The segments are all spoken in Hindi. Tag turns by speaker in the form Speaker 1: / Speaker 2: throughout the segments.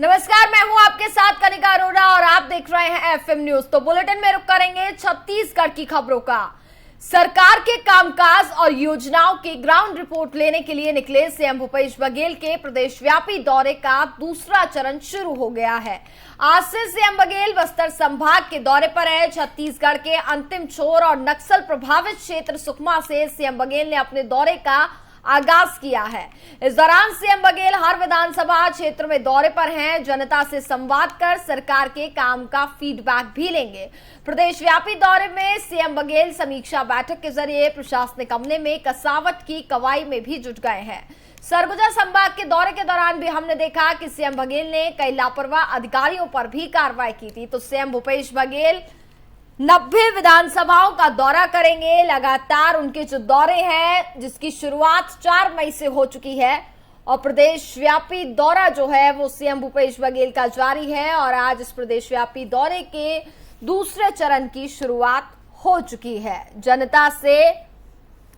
Speaker 1: नमस्कार, मैं हूं आपके साथ कनिका अरोड़ा और आप देख रहे हैं एफएम न्यूज। तो बुलेटिन में रुक करेंगे छत्तीसगढ़ की खबरों का। सरकार के कामकाज और योजनाओं की ग्राउंड रिपोर्ट लेने के लिए निकले सीएम भूपेश बघेल के प्रदेशव्यापी दौरे का दूसरा चरण शुरू हो गया है। आज से सीएम बघेल बस्तर संभाग के दौरे पर है। छत्तीसगढ़ के अंतिम छोर और नक्सल प्रभावित क्षेत्र सुकमा से सीएम बघेल ने अपने दौरे का आगाज किया है। इस दौरान सीएम बघेल हर विधानसभा क्षेत्र में दौरे पर हैं। जनता से संवाद कर सरकार के काम का फीडबैक भी लेंगे। प्रदेश व्यापी दौरे में सीएम बघेल समीक्षा बैठक के जरिए प्रशासनिक अमले में कसावट की कवाई में भी जुट गए हैं। सरगुजा संभाग के दौरे के दौरान भी हमने देखा कि सीएम बघेल ने कई लापरवाह अधिकारियों पर भी कार्रवाई की थी। तो सीएम भूपेश बघेल 90 विधानसभाओं का दौरा करेंगे। लगातार उनके जो दौरे हैं जिसकी शुरुआत 4 मई से हो चुकी है और प्रदेश व्यापी दौरा जो है वो सीएम भूपेश बघेल का जारी है और आज इस प्रदेश व्यापी दौरे के दूसरे चरण की शुरुआत हो चुकी है। जनता से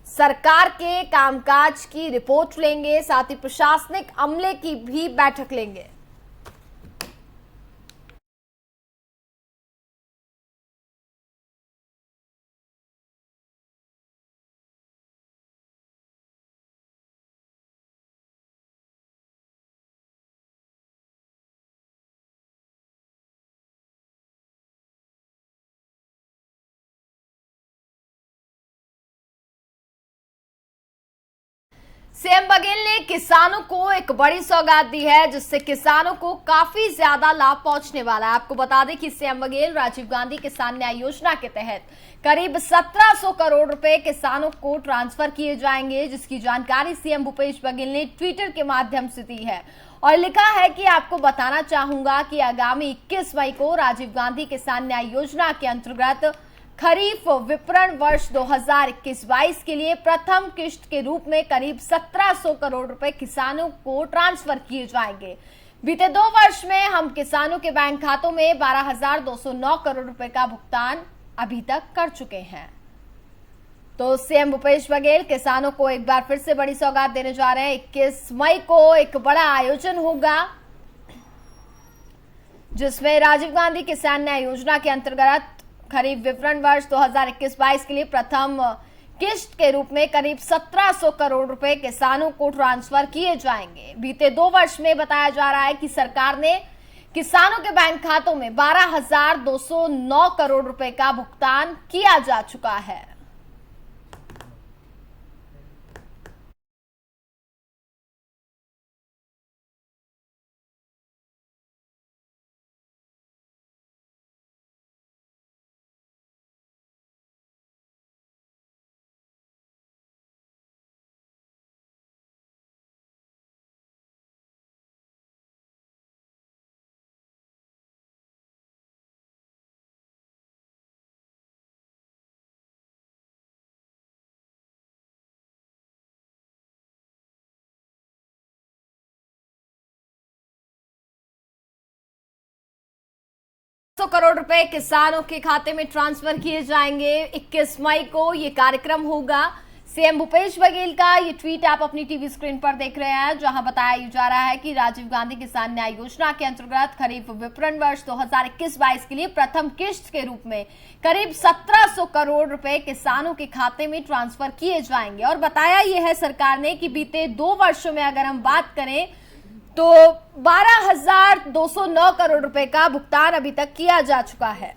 Speaker 1: सरकार के कामकाज की रिपोर्ट लेंगे, साथ ही प्रशासनिक अमले की भी बैठक लेंगे। सीएम बघेल ने किसानों को एक बड़ी सौगात दी है जिससे किसानों को काफी ज्यादा लाभ पहुंचने वाला है। आपको बता दें कि सीएम बघेल राजीव गांधी किसान न्याय योजना के तहत करीब 1700 करोड़ रुपए किसानों को ट्रांसफर किए जाएंगे, जिसकी जानकारी सीएम भूपेश बघेल ने ट्विटर के माध्यम से दी है और लिखा है कि आपको बताना चाहूंगा कि आगामी 21 मई को राजीव गांधी किसान न्याय योजना के अंतर्गत खरीफ विपणन वर्ष 2021-22 के लिए प्रथम किश्त के रूप में करीब 1700 करोड़ रुपए किसानों को ट्रांसफर किए जाएंगे। बीते 2 वर्ष में हम किसानों के बैंक खातों में 12,209 करोड़ रुपए का भुगतान अभी तक कर चुके हैं। तो सीएम भूपेश बघेल किसानों को एक बार फिर से बड़ी सौगात देने जा रहे हैं। 21 मई को एक बड़ा आयोजन होगा जिसमें राजीव गांधी किसान न्याय योजना के अंतर्गत खरीफ विपणन वर्ष 2021-22 के लिए प्रथम किश्त के रूप में करीब 1700 करोड़ रुपए किसानों को ट्रांसफर किए जाएंगे। बीते 2 वर्ष में बताया जा रहा है कि सरकार ने किसानों के बैंक खातों में 12,209 करोड़ रुपए का भुगतान किया जा चुका है। करोड़ रुपए किसानों के खाते में ट्रांसफर किए जाएंगे। 21 मई को ये कार्यक्रम होगा। सीएम भूपेश बघेल का ये ट्वीट आप अपनी टीवी स्क्रीन पर देख रहे हैं, जहां बताया जा रहा है कि राजीव गांधी किसान न्याय योजना के अंतर्गत खरीफ विपणन वर्ष 2021-22 के लिए प्रथम किश्त के रूप में करीब 1700 करोड़ रुपए किसानों के खाते में ट्रांसफर किए जाएंगे। और बताया यह है सरकार ने कि बीते 2 वर्षों में अगर हम बात करें तो 12,209 करोड़ रुपए का भुगतान अभी तक किया जा चुका है।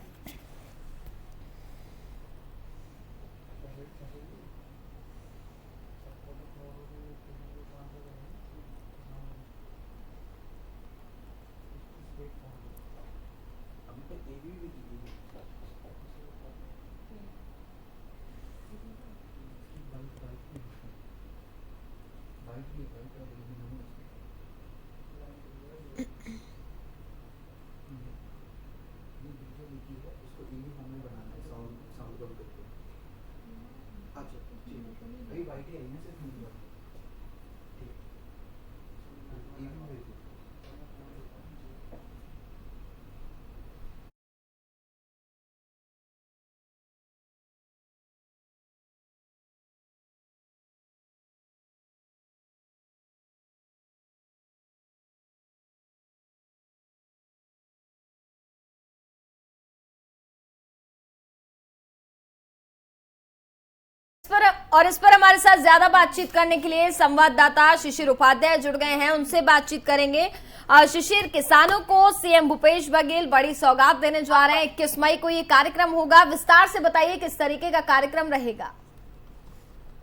Speaker 2: अच्छा ठीक है भाई, वाइट ही आई ना सिर्फ।
Speaker 1: इस पर हमारे साथ ज्यादा बातचीत करने के लिए संवाददाता शिशिर उपाध्याय जुड़ गए हैं, उनसे बातचीत करेंगे। शिशिर, किसानों को सीएम भूपेश बघेल बड़ी सौगात देने जा रहे हैं। 21 मई को ये कार्यक्रम होगा, विस्तार से बताइए किस तरीके का कार्यक्रम रहेगा।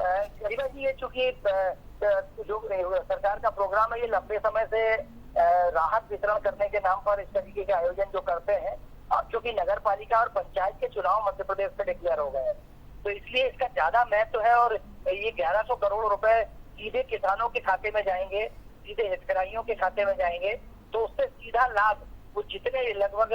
Speaker 3: गरिमा जी, ये चूंकि जो सरकार का प्रोग्राम है, ये लंबे समय से राहत वितरण करने के नाम पर इस तरीके के आयोजन जो करते हैं, अब चूंकि नगर पालिका और पंचायत के चुनाव मध्य प्रदेश में डिक्लेयर हो गए हैं, तो इसलिए इसका ज्यादा महत्व है। और ये 1100 करोड़ रुपए सीधे किसानों के खाते में जाएंगे, सीधे हितग्राहियों के खाते में जाएंगे, तो उससे सीधा लाभ वो जितने लगभग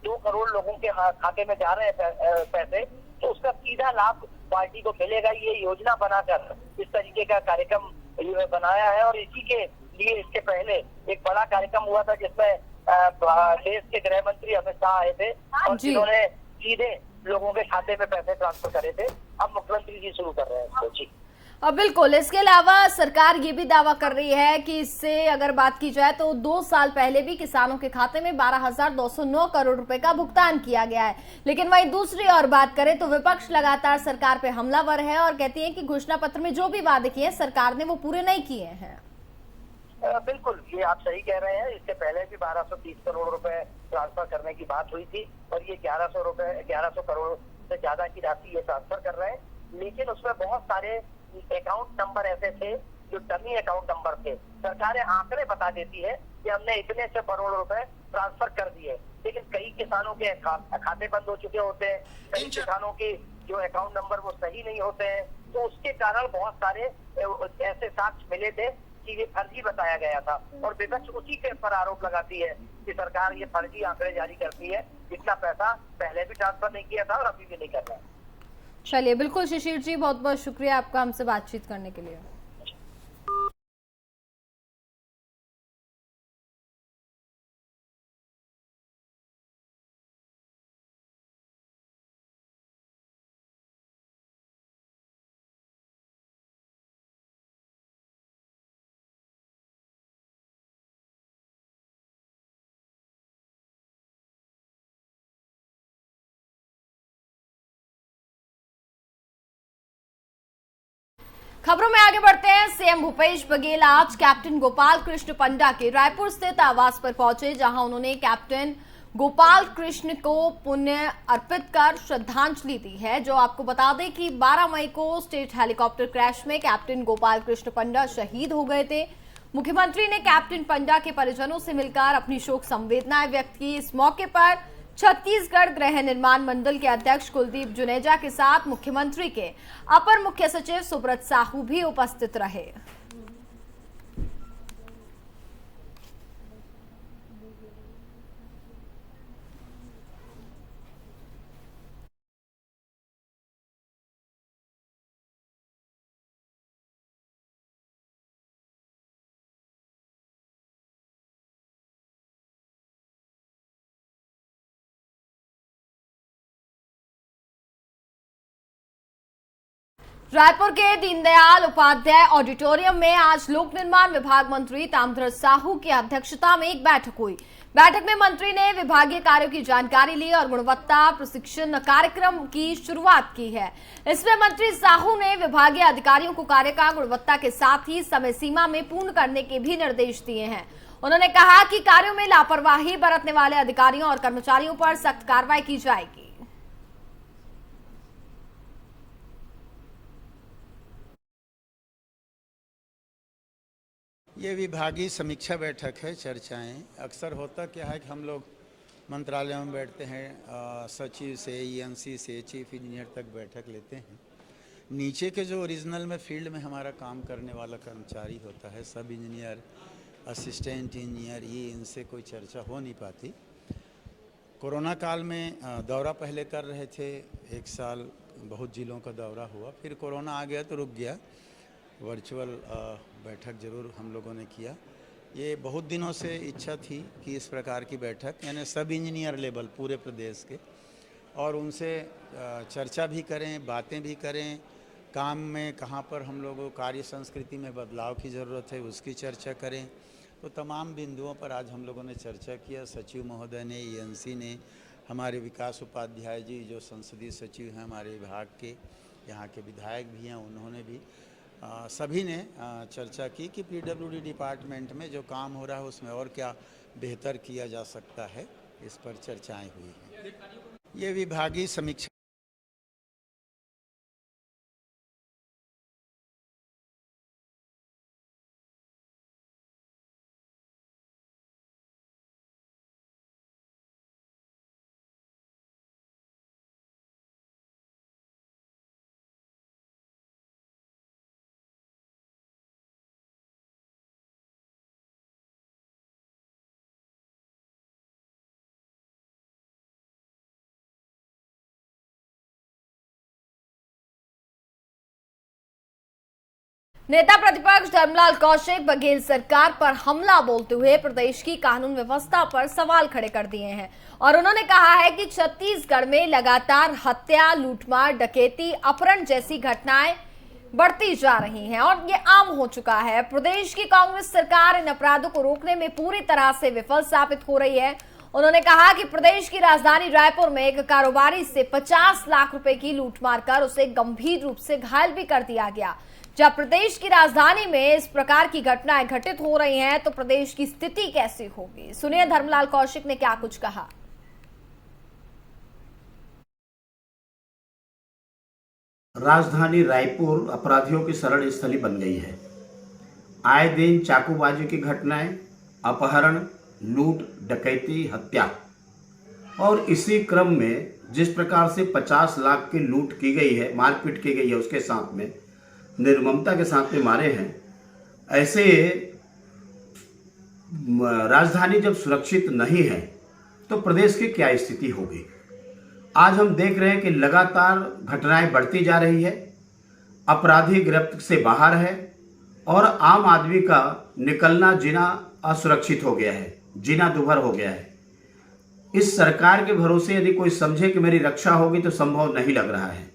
Speaker 3: 2 करोड़ लोगों के खाते में जा रहे हैं पैसे, तो उसका सीधा लाभ पार्टी को मिलेगा। ये योजना बनाकर इस तरीके का कार्यक्रम बनाया है। और इसी के लिए इसके पहले एक बड़ा कार्यक्रम हुआ था जिसमें देश के गृह मंत्री अमित शाह आए थे और जिन्होंने सीधे लोगों के खाते में पैसे ट्रांसफर करे थे। अब मुख्यमंत्री जी शुरू कर रहे हैं इसको। जी
Speaker 1: बिल्कुल। इसके अलावा सरकार ये भी दावा कर रही है कि इससे अगर बात की जाए तो 2 साल पहले भी किसानों के खाते में 12,209 करोड़ रुपए का भुगतान किया गया है। लेकिन वहीं दूसरी ओर बात करें तो विपक्ष लगातार सरकार पे हमलावर है और कहती है कि घोषणा पत्र में जो भी वादे किए सरकार ने वो पूरे नहीं किए हैं।
Speaker 3: बिल्कुल, ये आप सही कह रहे हैं। इससे पहले भी 1230 करोड़ रुपए ट्रांसफर करने की बात हुई थी और ये 1100 करोड़ से ज्यादा की राशि ये ट्रांसफर कर रहे हैं। लेकिन उसमें बहुत सारे अकाउंट नंबर ऐसे थे जो डमी अकाउंट नंबर थे। सरकारें आंकड़े बता देती है कि हमने इतने से करोड़ रुपए ट्रांसफर कर दिए, लेकिन कई किसानों के खाते बंद हो चुके होते हैं, कई किसानों के जो अकाउंट नंबर वो सही नहीं होते हैं। तो उसके कारण बहुत सारे ऐसे साक्ष्य मिले थे कि ये फर्जी बताया गया था और विपक्ष उसी के पर आरोप लगाती है कि सरकार ये फर्जी आंकड़े जारी करती है। इतना पैसा पहले भी ट्रांसफर नहीं किया था और अभी भी नहीं कर रहा है।
Speaker 1: चलिए, बिल्कुल शिशिर जी, बहुत बहुत शुक्रिया आपका हमसे बातचीत करने के लिए। खबरों में आगे बढ़ते हैं। सीएम भूपेश बघेल आज कैप्टन गोपाल कृष्ण पंडा के रायपुर स्थित आवास पर पहुंचे, जहां उन्होंने कैप्टन गोपाल कृष्ण को पुण्य अर्पित कर श्रद्धांजलि दी है। जो आपको बता दें कि 12 मई को स्टेट हेलीकॉप्टर क्रैश में कैप्टन गोपाल कृष्ण पंडा शहीद हो गए थे। मुख्यमंत्री ने कैप्टन पंडा के परिजनों से मिलकर अपनी शोक संवेदनाएं व्यक्त की। इस मौके पर छत्तीसगढ़ गृह निर्माण मंडल के अध्यक्ष कुलदीप जुनेजा के साथ मुख्यमंत्री के अपर मुख्य सचिव सुब्रत साहू भी उपस्थित रहे। रायपुर के दीनदयाल उपाध्याय ऑडिटोरियम में आज लोक निर्माण विभाग मंत्री ताम्रध्वज साहू की अध्यक्षता में एक बैठक हुई। बैठक में मंत्री ने विभागीय कार्यों की जानकारी ली और गुणवत्ता प्रशिक्षण कार्यक्रम की शुरुआत की है। इसमें मंत्री साहू ने विभागीय अधिकारियों को कार्य का गुणवत्ता के साथ ही समय सीमा में पूर्ण करने के भी निर्देश दिए हैं। उन्होंने कहा कि कार्यों में लापरवाही बरतने वाले अधिकारियों और कर्मचारियों पर सख्त कार्रवाई की जाएगी।
Speaker 4: ये विभागीय समीक्षा बैठक है। चर्चाएं अक्सर होता क्या है कि हम लोग मंत्रालयों में बैठते हैं, सचिव से ईएनसी से चीफ इंजीनियर तक बैठक लेते हैं। नीचे के जो ओरिजिनल में फील्ड में हमारा काम करने वाला कर्मचारी होता है, सब इंजीनियर, असिस्टेंट इंजीनियर, ये इनसे कोई चर्चा हो नहीं पाती। कोरोना काल में दौरा पहले कर रहे थे, 1 साल बहुत जिलों का दौरा हुआ, फिर कोरोना आ गया तो रुक गया। वर्चुअल बैठक जरूर हम लोगों ने किया। ये बहुत दिनों से इच्छा थी कि इस प्रकार की बैठक, यानी सब इंजीनियर लेवल पूरे प्रदेश के, और उनसे चर्चा भी करें, बातें भी करें, काम में कहाँ पर हम लोगों कार्य संस्कृति में बदलाव की ज़रूरत है उसकी चर्चा करें। तो तमाम बिंदुओं पर आज हम लोगों ने चर्चा किया। सचिव महोदय ने, ईएनसी ने, हमारे विकास उपाध्याय जी जो संसदीय सचिव हैं हमारे विभाग के, यहाँ के विधायक भी हैं, उन्होंने भी सभी ने चर्चा की कि पीडब्ल्यूडी डिपार्टमेंट में जो काम हो रहा है उसमें और क्या बेहतर किया जा सकता है, इस पर चर्चाएं हुई हैं। ये विभागीय समीक्षा
Speaker 1: नेता प्रतिपक्ष धर्मलाल कौशिक बघेल सरकार पर हमला बोलते हुए प्रदेश की कानून व्यवस्था पर सवाल खड़े कर दिए हैं और उन्होंने कहा है कि छत्तीसगढ़ में लगातार हत्या, लूटमार, डकैती, अपहरण जैसी घटनाएं बढ़ती जा रही हैं और ये आम हो चुका है। प्रदेश की कांग्रेस सरकार इन अपराधों को रोकने में पूरी तरह से विफल साबित हो रही है। उन्होंने कहा कि प्रदेश की राजधानी रायपुर में एक कारोबारी से 50 लाख रुपए की लूट मारकर उसे गंभीर रूप से घायल भी कर दिया गया। जब प्रदेश की राजधानी में इस प्रकार की घटनाएं घटित हो रही हैं तो प्रदेश की स्थिति कैसी होगी? सुनिए धर्मलाल कौशिक ने क्या कुछ कहा।
Speaker 5: राजधानी रायपुर अपराधियों की शरण स्थली बन गई है। आए दिन चाकूबाजी की घटनाएं, अपहरण, लूट, डकैती, हत्या और इसी क्रम में जिस प्रकार से 50 लाख की लूट की गई है, मारपीट की गई है, उसके साथ में निर्ममता के साथ में मारे हैं। ऐसे राजधानी जब सुरक्षित नहीं है तो प्रदेश की क्या स्थिति होगी? आज हम देख रहे हैं कि लगातार घटनाएं बढ़ती जा रही है, अपराधी गिरफ्त से बाहर है और आम आदमी का निकलना जीना असुरक्षित हो गया है, जीना दुभर हो गया है। इस सरकार के भरोसे यदि कोई समझे कि मेरी रक्षा होगी तो संभव नहीं लग रहा है।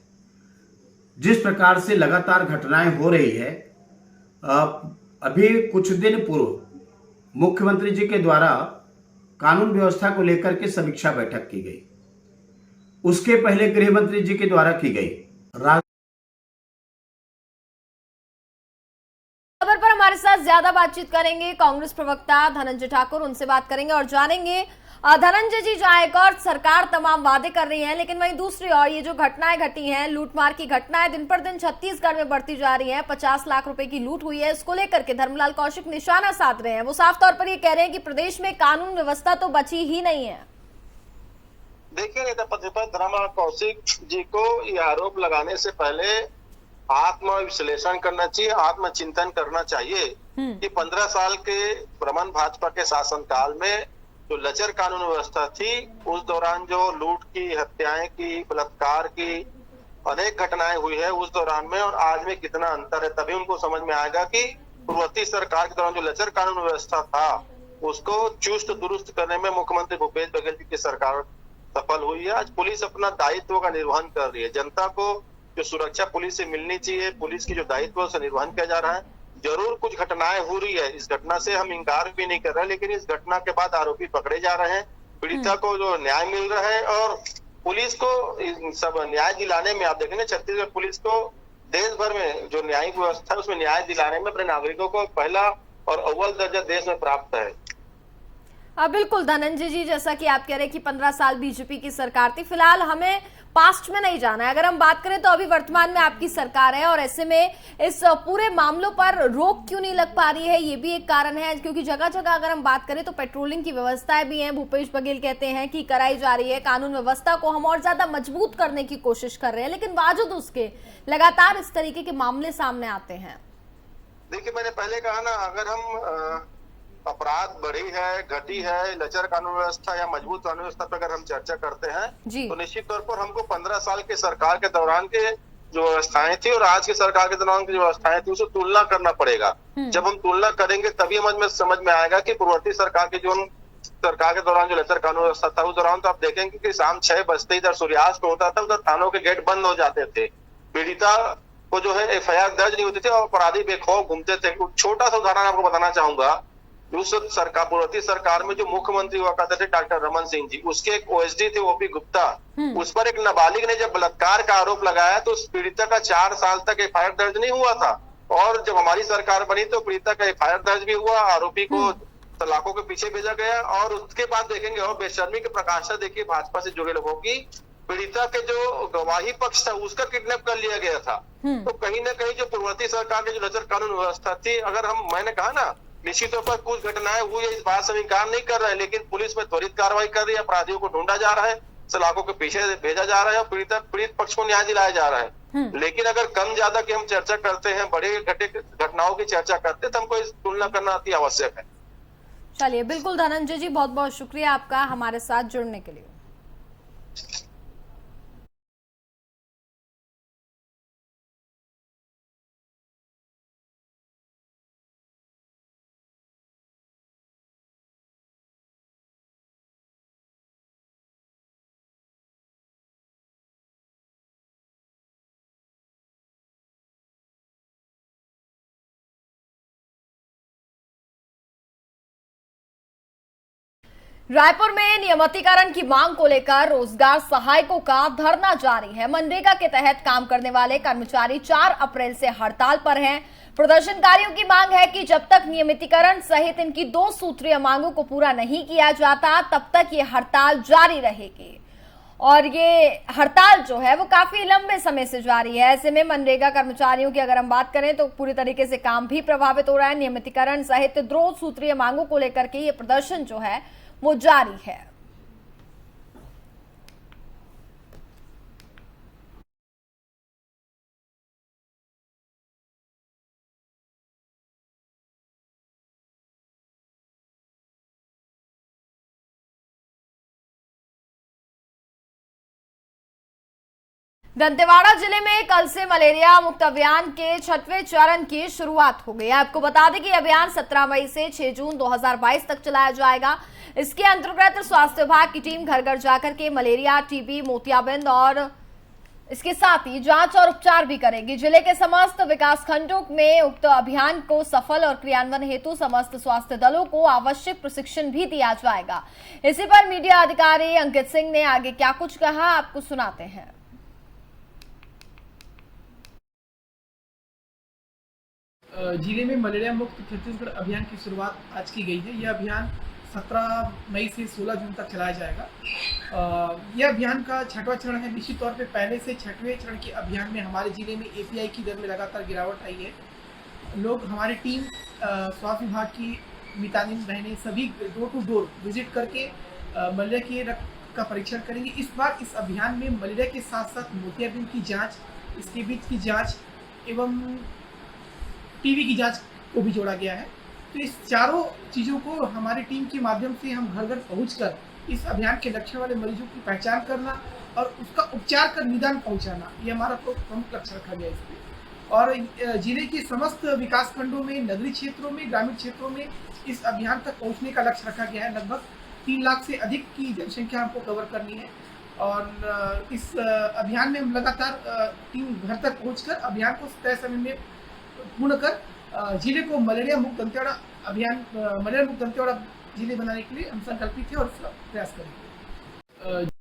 Speaker 5: जिस प्रकार से लगातार घटनाएं हो रही है, अभी कुछ दिन पूर्व मुख्यमंत्री जी के द्वारा कानून व्यवस्था को लेकर के समीक्षा बैठक की गई। उसके पहले गृह मंत्री जी के द्वारा की गई।
Speaker 1: खबर पर हमारे साथ ज्यादा बातचीत करेंगे कांग्रेस प्रवक्ता धनंजय ठाकुर, उनसे बात करेंगे और जानेंगे धनंजय जी, जहां एक और सरकार तमाम वादे कर रही है लेकिन वहीं दूसरी ओर ये जो घटनाएं घटी हैं, लूटमार की घटनाएं दिन पर दिन छत्तीसगढ़ में बढ़ती जा रही हैं। 50 लाख रुपए की लूट हुई है, इसको लेकर के धर्मलाल कौशिक निशाना साध रहे हैं। वो साफ तौर पर ये कह रहे हैं कि प्रदेश में कानून व्यवस्था तो बची ही नहीं है।
Speaker 6: देखिए, नेता प्रतिपक्ष धर्मलाल कौशिक जी को ये आरोप लगाने से पहले आत्म विश्लेषण करना चाहिए, आत्मचिंतन करना चाहिए कि 15 साल के भ्रमण भाजपा के शासनकाल में जो लचर कानून व्यवस्था थी, उस दौरान जो लूट की, हत्याएं की, बलात्कार की अनेक घटनाएं हुई है उस दौरान में और आज में कितना अंतर है। तभी उनको समझ में आएगा कि पूर्ववर्ती सरकार के दौरान जो लचर कानून व्यवस्था था उसको चुस्त दुरुस्त करने में मुख्यमंत्री भूपेश बघेल जी की सरकार सफल हुई है। आज पुलिस अपना दायित्व का निर्वहन कर रही है। जनता को जो सुरक्षा पुलिस से मिलनी चाहिए, पुलिस की जो दायित्व से निर्वहन किया जा रहा है। जरूर कुछ घटनाएं हो रही है, इस घटना से हम इंकार भी नहीं कर रहे, लेकिन इस घटना के बाद आरोपी पकड़े जा रहे हैं, पीड़िता को जो न्याय मिल रहा है और पुलिस को सब न्याय दिलाने में, आप देखेंगे छत्तीसगढ़ पुलिस को देश भर में जो न्यायिक व्यवस्था है उसमें न्याय दिलाने में अपने नागरिकों को पहला और अव्वल दर्जा देश में प्राप्त है।
Speaker 1: बिल्कुल धनंजय जी, जैसा कि आप कह रहे हैं कि 15 साल बीजेपी की सरकार थी, फिलहाल हमें पास्ट में नहीं जाना है। अगर हम बात करें तो अभी वर्तमान में आपकी सरकार है और ऐसे में इस पूरे मामलों पर रोक क्यों नहीं लग पा रही है, ये भी एक कारण है क्योंकि जगह जगह अगर हम बात करें तो पेट्रोलिंग की व्यवस्थाएं भी हैं। भूपेश बघेल कहते हैं कि कराई जा रही है, कानून व्यवस्था को हम और ज्यादा मजबूत करने की कोशिश कर रहे हैं, लेकिन बावजूद उसके लगातार इस तरीके के मामले सामने आते हैं।
Speaker 6: देखिए, मैंने पहले कहा ना, अगर हम अपराध बढ़ी है, घटी है, लचर कानून व्यवस्था या मजबूत कानून व्यवस्था पर अगर हम चर्चा करते हैं तो निश्चित तौर पर हमको 15 साल के सरकार के दौरान के जो व्यवस्थाएं थी और आज की सरकार के दौरान की जो व्यवस्थाएं थी उससे तुलना करना पड़ेगा। जब हम तुलना करेंगे तभी समझ में आएगा कि पूर्ववर्ती सरकार की जो सरकार के दौरान जो लचर कानून व्यवस्था था उस दौरान तो आप देखेंगे कि शाम 6 बजते इधर सूर्यास्त होता था, उधर थानों के गेट बंद हो जाते थे, पीड़िता को जो है FIR दर्ज नहीं होती थी और अपराधी बेखौफ घूमते थे। छोटा सा उदाहरण आपको बताना चाहूंगा। उस सरकार, पूर्ववर्ती सरकार में जो मुख्यमंत्री हुआ करते थे डॉक्टर रमन सिंह जी, उसके एक ओएसडी थे ओपी गुप्ता, उस पर एक नाबालिग ने जब बलात्कार का आरोप लगाया तो उस पीड़िता का 4 साल तक एफआईआर दर्ज नहीं हुआ था। और जब हमारी सरकार बनी तो पीड़िता का एफआईआर दर्ज भी हुआ, आरोपी को सलाखों के पीछे भेजा गया। और उसके बाद देखेंगे और बेशर्मी के प्रकाशा देखिए भाजपा से जुड़े लोगों की, पीड़िता के जो गवाही पक्ष था उसका किडनैप कर लिया गया था। तो कहीं ना कहीं जो पूर्ववर्ती सरकार की जो नजर कानून व्यवस्था थी, अगर हम, मैंने कहा ना, निश्चित तौर पर कुछ घटनाएं हुई है, इस बात से इनकार नहीं कर रहे हैं, लेकिन पुलिस में त्वरित कार्रवाई कर रही है, अपराधियों को ढूंढा जा रहा है, सलाखों के पीछे भेजा जा रहा है और पीड़ित पक्ष को न्याय दिलाया जा रहा है। लेकिन अगर कम ज्यादा की हम चर्चा करते हैं, बड़े घटनाओं की चर्चा करते हैं, तो हमको इस तुलना करना अति आवश्यक है।
Speaker 1: चलिए, बिल्कुल धनंजय जी, बहुत बहुत शुक्रिया आपका हमारे साथ जुड़ने के लिए। रायपुर में नियमितीकरण की मांग को लेकर रोजगार सहायकों का धरना जारी है। मनरेगा के तहत काम करने वाले कर्मचारी 4 अप्रैल से हड़ताल पर हैं। प्रदर्शनकारियों की मांग है कि जब तक नियमितीकरण सहित इनकी 2 सूत्रीय मांगों को पूरा नहीं किया जाता तब तक ये हड़ताल जारी रहेगी। और ये हड़ताल जो है वो काफी लंबे समय से जारी है। ऐसे में मनरेगा कर्मचारियों की अगर हम बात करें तो पूरी तरीके से काम भी प्रभावित हो रहा है। नियमितीकरण सहित 2 सूत्रीय मांगों को लेकर के ये प्रदर्शन जो है वो जारी है। दंतेवाड़ा जिले में कल से मलेरिया मुक्त अभियान के 6वें चरण की शुरुआत हो गई है। आपको बता दें कि अभियान 17 मई से 6 जून 2022 तक चलाया जाएगा। इसके अंतर्गत स्वास्थ्य विभाग की टीम घर घर जाकर के मलेरिया, टीबी, मोतियाबिंद और इसके साथ ही जांच और उपचार भी करेगी। जिले के समस्त विकास खंडों में उक्त अभियान को सफल और क्रियान्वयन हेतु समस्त स्वास्थ्य दलों को आवश्यक प्रशिक्षण भी दिया जाएगा। इसी पर मीडिया अधिकारी अंकित सिंह ने आगे क्या कुछ कहा, आपको सुनाते हैं।
Speaker 2: जिले में मलेरिया मुक्त छत्तीसगढ़ अभियान की शुरुआत आज की गई है। यह अभियान 17 मई से 16 जून तक चलाया जाएगा। यह अभियान का 6वां चरण है। निश्चित तौर पे पहले से 6वें चरण के अभियान में हमारे जिले में एपीआई की दर में लगातार गिरावट आई है। लोग, हमारी टीम स्वास्थ्य विभाग की मितानिन बहनें सभी डोर टू डोर विजिट करके मलेरिया के रक्त का परीक्षण करेंगे। इस बार इस अभियान में मलेरिया के साथ साथ मोतियाबिंद की जाँच, इसके बीच की जाँच एवं टीबी की जांच को भी जोड़ा गया है। तो इस चारों चीज़ों को हमारी टीम के माध्यम से हम घर घर पहुंचकर इस अभियान के लक्षण वाले मरीजों की पहचान करना और उसका उपचार कर निदान पहुंचाना, ये हमारा प्रमुख लक्ष्य रखा गया है इसमें। और जिले के समस्त विकास खंडों में, नगरीय क्षेत्रों में, ग्रामीण क्षेत्रों में इस अभियान तक पहुँचने का लक्ष्य रखा गया है। लगभग 3 लाख से अधिक की जनसंख्या हमको कवर करनी है। और इस अभियान में हम लगातार टीम घर तक पहुँचकर अभियान को तय समय में पूर्ण कर जिले को मलेरिया मुक्त दंतेवाड़ा अभियान, मलेरिया मुक्त दंतेवाड़ा जिले बनाने के लिए हम संकल्पित थे और इसका प्रयास करेंगे।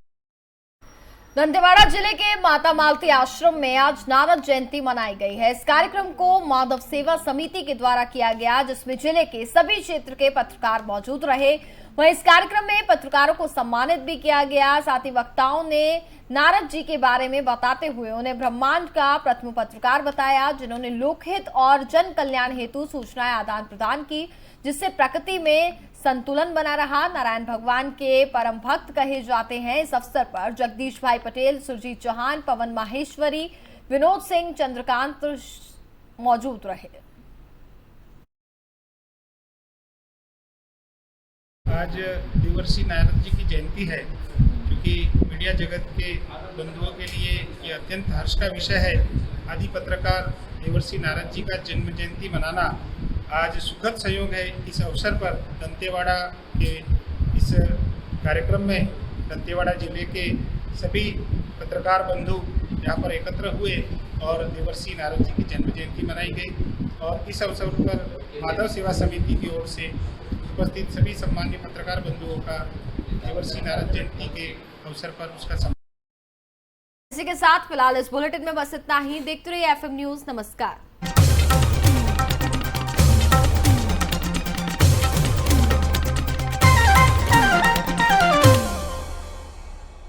Speaker 1: दंतेवाड़ा जिले के माता मालती आश्रम में आज नारद जयंती मनाई गई है। इस कार्यक्रम को माधव सेवा समिति के द्वारा किया गया, जिसमें जिले के सभी क्षेत्र के पत्रकार मौजूद रहे। वहीं इस कार्यक्रम में पत्रकारों को सम्मानित भी किया गया। साथ ही वक्ताओं ने नारद जी के बारे में बताते हुए उन्हें ब्रह्मांड का प्रथम पत्रकार बताया, जिन्होंने लोकहित और जन कल्याण हेतु सूचनाएं आदान प्रदान की, जिससे प्रकृति में संतुलन बना रहा। नारायण भगवान के परम भक्त कहे जाते हैं। इस अवसर पर जगदीश भाई पटेल, सुरजीत चौहान, पवन माहेश्वरी, विनोद सिंह, चंद्रकांत मौजूद रहे।
Speaker 7: आज देवर्षि नारद जी की जयंती है, क्योंकि मीडिया जगत के बंधुओं के लिए ये अत्यंत हर्ष का विषय है। आदि पत्रकार देवर्षि नारद जी का जन्म जयंती मनाना आज सुखद संयोग है। इस अवसर पर दंतेवाड़ा के इस कार्यक्रम में दंतेवाड़ा जिले के सभी पत्रकार बंधु यहाँ पर एकत्र हुए और देवर्षि नारद जी की जन्म जयंती मनाई गई। और इस अवसर पर माधव सेवा समिति की ओर से उपस्थित सभी सम्मान्य पत्रकार बंधुओं का देवर्षि नारद जयंती के अवसर पर उसका
Speaker 1: इसी के साथ फिलहाल इस बुलेटिन में बस इतना ही। देखते रहिए एफएम न्यूज। नमस्कार।